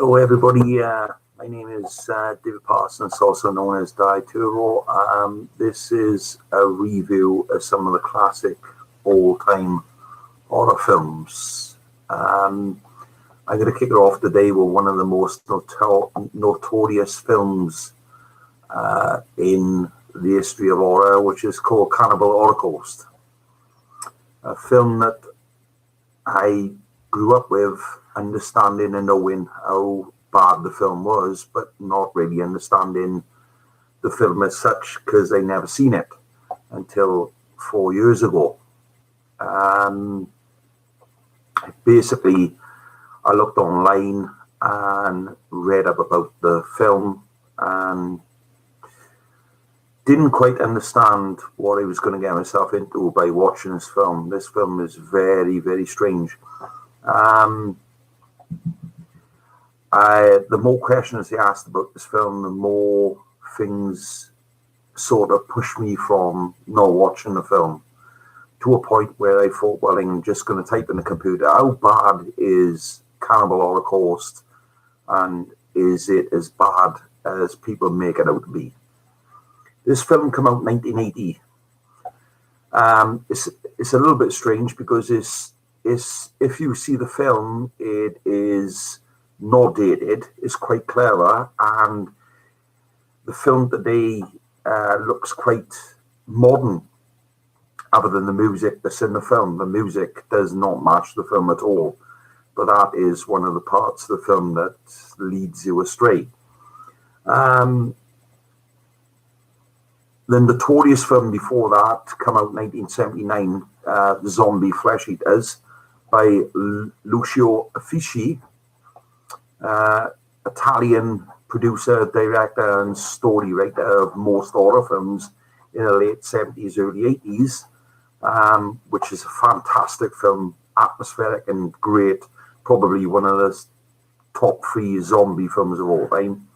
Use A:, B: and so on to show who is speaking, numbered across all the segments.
A: Hello, everybody. My name is David Parsons, also known as Die Turbo. This is a review of some of the classic all-time horror films. I'm going to kick it off today with one of the most notorious films in the history of horror, which is called Cannibal Holocaust. A film that I grew up with, understanding and knowing how bad the film was, but not really understanding the film as such because I never seen it until 4 years ago. Basically, I looked online and read up about the film and didn't quite understand what I was going to get myself into by watching this film. This film is very, very strange. The more questions they asked about this film, the more things sort of pushed me from not watching the film to a point where I thought, well, I'm just going to type in the computer, how bad is Cannibal Holocaust, and is it as bad as people make it out to be? This film came out in 1980. It's a little bit strange because it's if you see the film, it is not dated. It's quite clever, and the film today looks quite modern. Other than the music that's in the film, the music does not match the film at all. But that is one of the parts of the film that leads you astray. The notorious film before that came out in 1979, The Zombie Flesh Eaters, by Lucio Fulci, Italian producer, director, and story writer of most horror films in the late 70s, early 80s, which is a fantastic film, atmospheric and great, probably one of the top 3 zombie films of all time.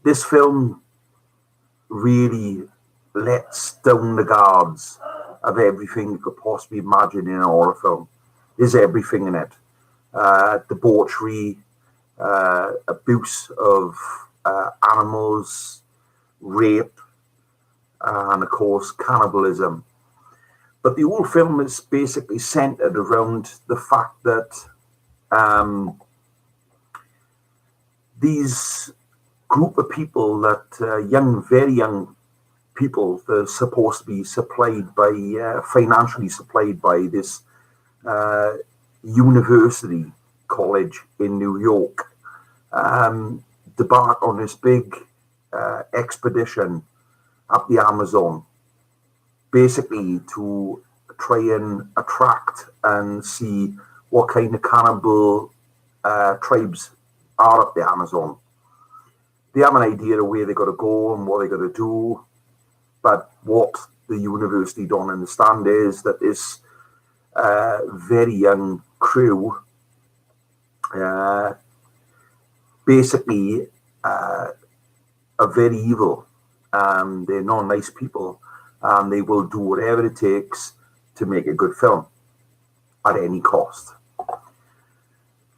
A: This film really lets down the guards of everything you could possibly imagine in a horror film. There's everything in it. Debauchery, abuse of animals, rape, and of course cannibalism. But the whole film is basically centered around the fact that these group of people that very young people, they're supposed to be supplied by, financially supplied by this university college in New York, debark on this big expedition up the Amazon, basically to try and attract and see what kind of cannibal tribes are up the Amazon. They have an idea of where they got to go and what they got to do, but what the university don't understand is that this very young crew basically are very evil. They're not nice people, and they will do whatever it takes to make a good film at any cost.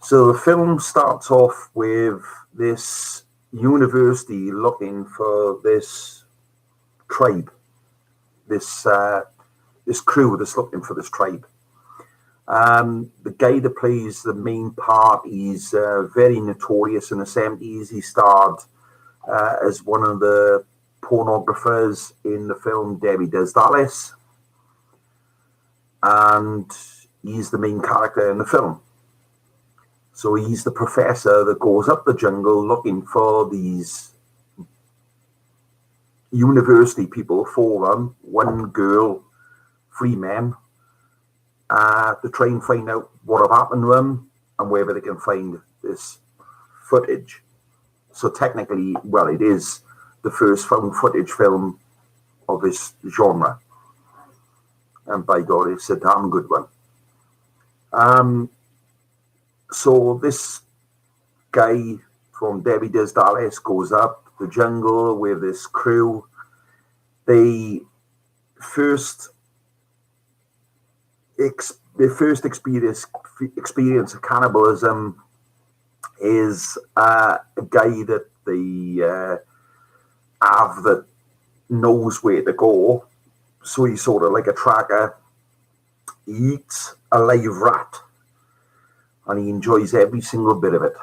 A: So the film starts off with this university looking for this tribe, this crew that's looking for this tribe. The guy that plays the main part, he's very notorious in the 70s. He starred as one of the pornographers in the film Debbie Does Dallas, and he's the main character in the film. So he's the professor that goes up the jungle looking for these university people, 4 of them, 1 girl, 3 men, to try and find out what have happened to them and whether they can find this footage. So technically, well, it is the first found footage film of this genre. And by God, it's a damn good one. So this guy from Debbie Does Dallas goes up the jungle with this crew. They first their first experience of cannibalism is a guy that they have that knows where to go. So he's sort of like a tracker. He eats a live rat and he enjoys every single bit of it.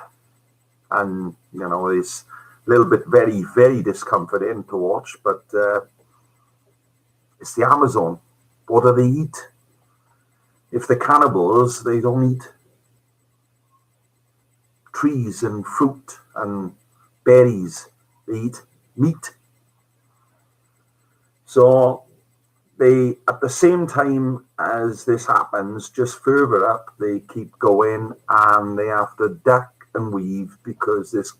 A: And, it's a little bit very, very discomforting to watch, but it's the Amazon. What do they eat? If they're cannibals, they don't eat trees and fruit and berries. They eat meat. So they, at the same time as this happens, just further up, they keep going and they have to duck and weave because this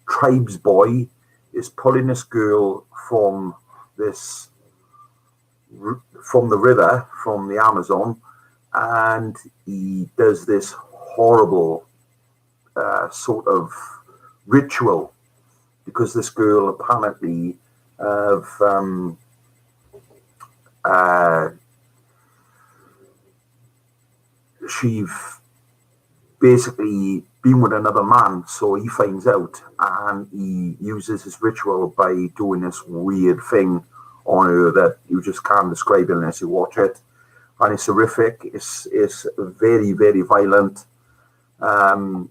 A: tribes boy is pulling this girl from the river, from the Amazon, and he does this horrible sort of ritual because this girl apparently she's basically been with another man, so he finds out and he uses his ritual by doing this weird thing on her that you just can't describe unless you watch it, and it's horrific. It's very, very violent. Her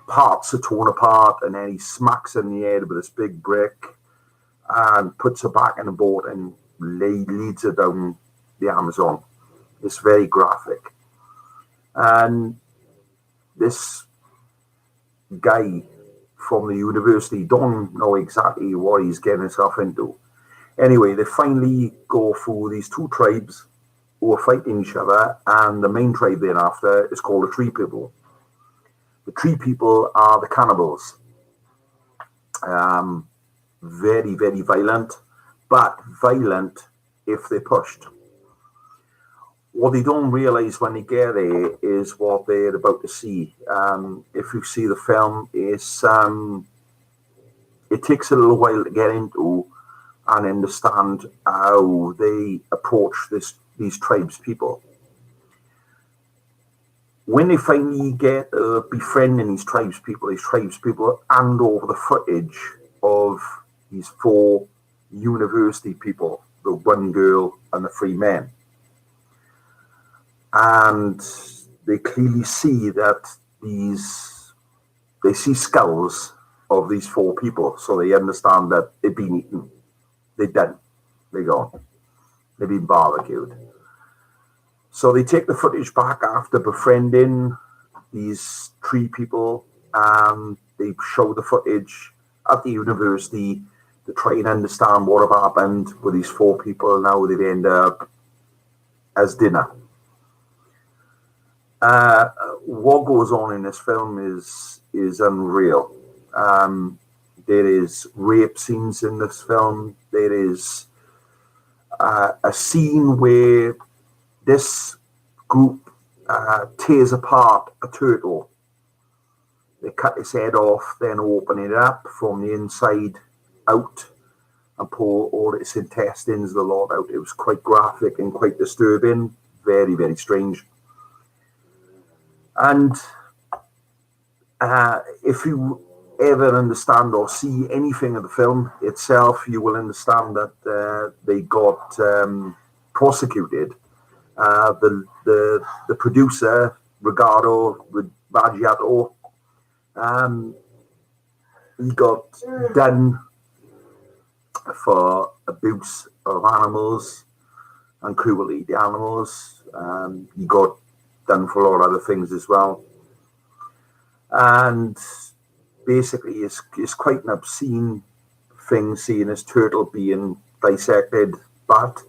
A: parts are torn apart, and then he smacks her in the head with this big brick and puts her back in the boat and leads her down the Amazon. It's very graphic. And this guy from the university don't know exactly what he's getting himself into. Anyway, they finally go through these two tribes who are fighting each other, and the main tribe thereafter is called the Tree People. The Tree People are the cannibals. Very, very violent, but violent if they're pushed. What they don't realize when they get there is what they're about to see. If you see the film, it takes a little while to get into and understand how they approach these tribes people. When they finally get befriending these tribes people hand over the footage of these four university people, the one girl and the three men. And they clearly see that they see skulls of these four people, so they understand that they've been eaten. They're done. They're gone. They've been barbecued. So they take the footage back after befriending these three people, and they show the footage at the university to try and understand what have happened with these four people. Now they end up as dinner. What goes on in this film is unreal. There is rape scenes in this film. There is a scene where this group tears apart a turtle. They cut its head off, then open it up from the inside out and pull all its intestines, the lot out. It was quite graphic and quite disturbing. Very, very strange. And if you ever understand or see anything of the film itself, you will understand that they got prosecuted. The producer, Ricardo Baggiato, he got done for abuse of animals and cruelty to animals. He got done for a lot of other things as well. And basically, it's quite an obscene thing seeing this turtle being dissected. But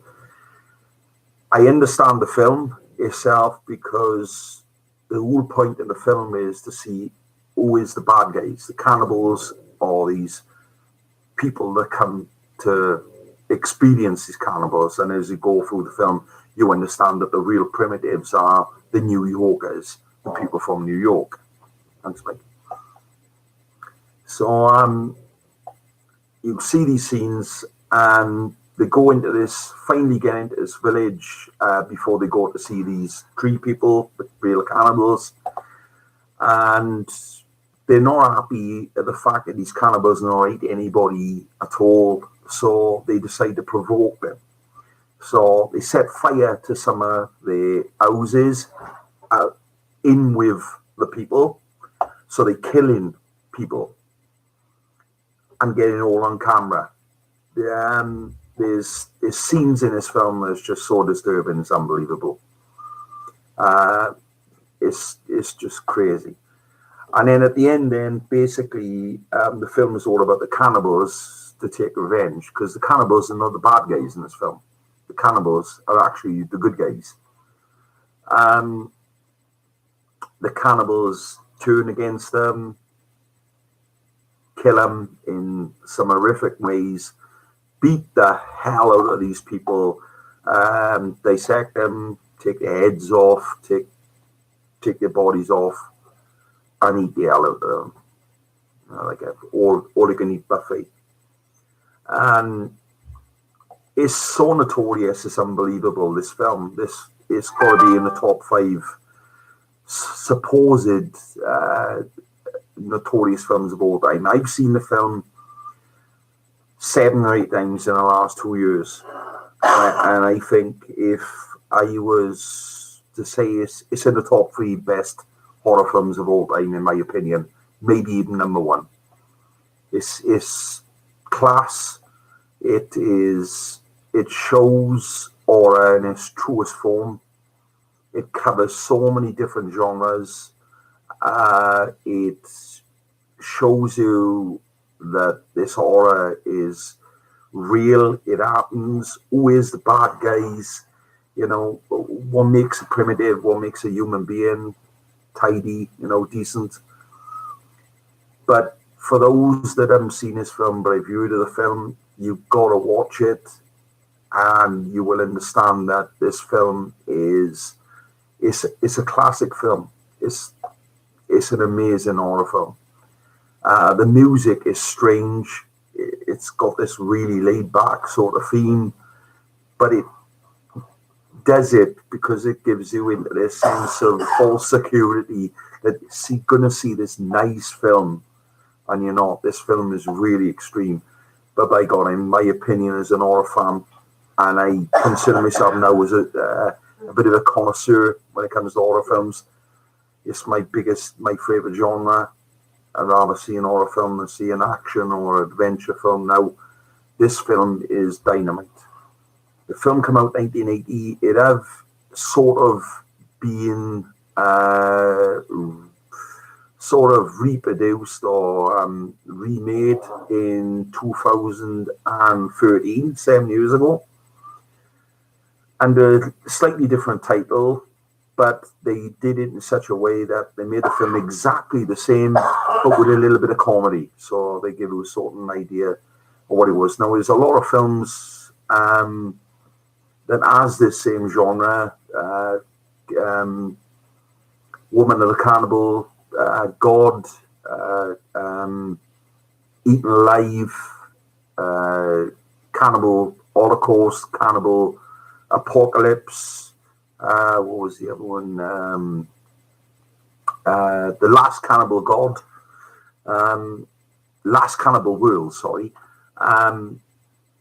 A: I understand the film itself because the whole point of the film is to see who is the bad guys, the cannibals, or these people that come to experience these cannibals. And as you go through the film, you understand that the real primitives are the New Yorkers, the people from New York. Thanks, Mike. So you see these scenes, and they go into this, finally get into this village before they go to see these tree people, the real cannibals. And they're not happy at the fact that these cannibals don't eat anybody at all. So they decide to provoke them. So they set fire to some of the houses in with the people. So they're killing people and getting it all on camera. There's scenes in this film that's just so disturbing, it's unbelievable. It's just crazy. And then at the end, then basically the film is all about the cannibals to take revenge, because the cannibals are not the bad guys in this film. The cannibals are actually the good guys. The cannibals turn against them, kill them in some horrific ways, beat the hell out of these people, dissect them, take their heads off, take their bodies off, and eat the hell out of them. Like all you can eat buffet. And it's so notorious, it's unbelievable, this film. It's got to be in the top 5 supposed notorious films of all time. I've seen the film 7 or 8 times in the last 2 years. And I think if I was to say it's in the top 3 best horror films of all time, in my opinion, maybe even number 1. It's class. It shows horror in its truest form. It covers so many different genres. It shows you that this horror is real. It happens. Who is the bad guys? You know, what makes a primitive? What makes a human being tidy? You know, decent. But for those that haven't seen this film but have viewed the film, you've got to watch it, and you will understand that this film is a classic film. It's an amazing horror film. The music is strange. It's got this really laid back sort of theme, but it does it because it gives you into this sense of false security that you're going to see this nice film, and you're not. This film is really extreme. But by God, in my opinion, as an horror fan, and I consider myself now as a bit of a connoisseur when it comes to horror films, it's my favorite genre. I'd rather see an horror film than see an action or adventure film. Now, this film is dynamite. The film came out 1980. It have sort of been sort of reproduced or remade in 2013, 7 years ago. And a slightly different title, but they did it in such a way that they made the film exactly the same, but with a little bit of comedy. So they give you a sort of an idea of what it was. Now, there's a lot of films that has this same genre. Woman of the Cannibal, God, Eaten Alive, Cannibal Holocaust, Cannibal Apocalypse. What was the other one? The Last Cannibal God. Last Cannibal World, sorry.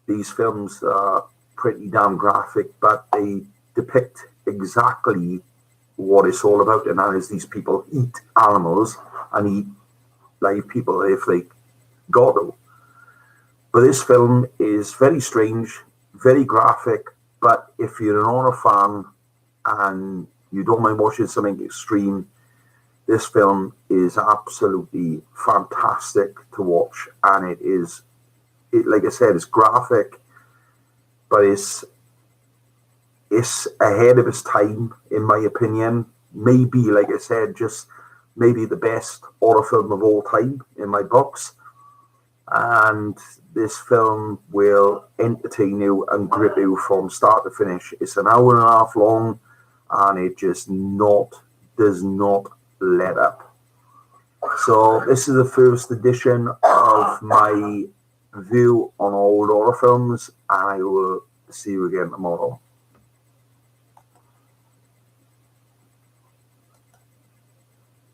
A: These films are pretty damn graphic, but they depict exactly what it's all about, and that is these people eat animals and eat live people if they got to. But this film is very strange, very graphic, but if you're an horror fan and you don't mind watching something extreme, this film is absolutely fantastic to watch. And it like I said, it's graphic, but it's ahead of its time, in my opinion. Maybe, like I said, just maybe the best horror film of all time in my books. And this film will entertain you and grip you from start to finish. It's an hour and a half long, and it just does not let up. So this is the first edition of my view on old horror films, and I will see you again tomorrow.